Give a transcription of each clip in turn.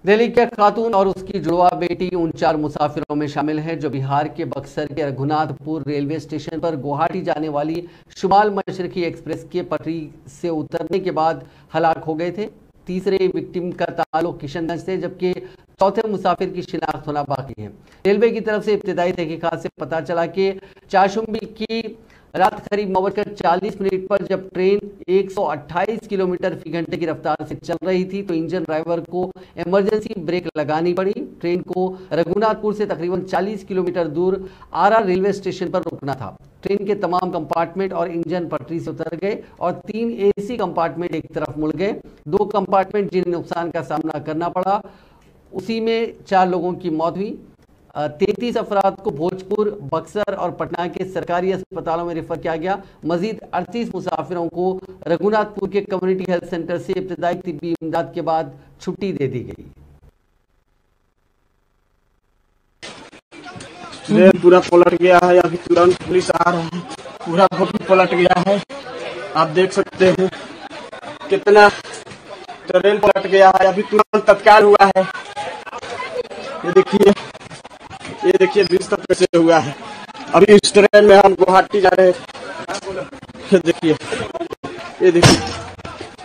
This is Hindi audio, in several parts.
दिल्ली के खातून और उसकी जुड़वा बेटी उन 4 मुसाफिरों में शामिल हैं जो बिहार के बक्सर के रघुनाथपुर रेलवे स्टेशन पर गुवाहाटी जाने वाली शुमाल मशरकी एक्सप्रेस के पटरी से उतरने के बाद हलाक हो गए थे। तीसरे विक्टिम का ताल्लुक किशनगंज से, जबकि चौथे मुसाफिर की शिनाख्त होना बाकी है। रेलवे की तरफ से इब्तिदाई तहकीकात से पता चला कि चारशुम्बी की रात करीब 9:40 पर जब ट्रेन 128 किलोमीटर फी घंटे की रफ्तार से चल रही थी तो इंजन ड्राइवर को इमरजेंसी ब्रेक लगानी पड़ी। ट्रेन को रघुनाथपुर से तकरीबन 40 किलोमीटर दूर आरआर रेलवे स्टेशन पर रुकना था। ट्रेन के तमाम कंपार्टमेंट और इंजन पटरी से उतर गए और 3 एसी कंपार्टमेंट एक तरफ मुड़ गए। 2 कंपार्टमेंट जिन्हें नुकसान का सामना करना पड़ा, उसी में 4 लोगों की मौत हुई। 33 अफराद को भोजपुर, बक्सर और पटना के सरकारी अस्पतालों में रेफर किया गया। मजीद 38 मुसाफिरों को रघुनाथपुर के कम्युनिटी हेल्थ सेंटर से इब्तिदाई तिब्बी इमदाद के बाद छुट्टी दे दी गई। ट्रेन पूरा पलट गया है, अभी तुरंत पुलिस आ रहा है, पूरा भवन पलट गया है। आप देख सकते हैं कितना ट्रेन पलट गया है, अभी तुरंत तत्काल हुआ है। ये देखिए 20 तक कैसे हुआ है। अभी इस ट्रेन में हम गुवाहाटी जा रहे हैं। ये देखिए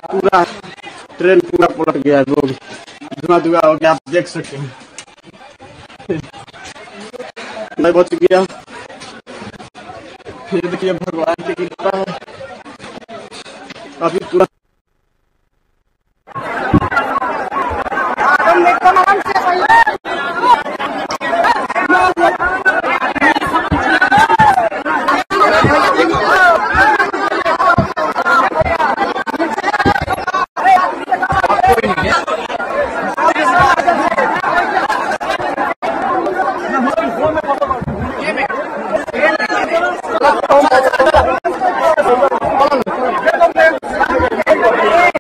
पूरा ट्रेन पूरा पलट गया है, लोग धुआं धुआं हो गया, आप देख सकते हैं। मैं बच गया। फिर देखिए भगवान की कृपा है, अभी तुरंत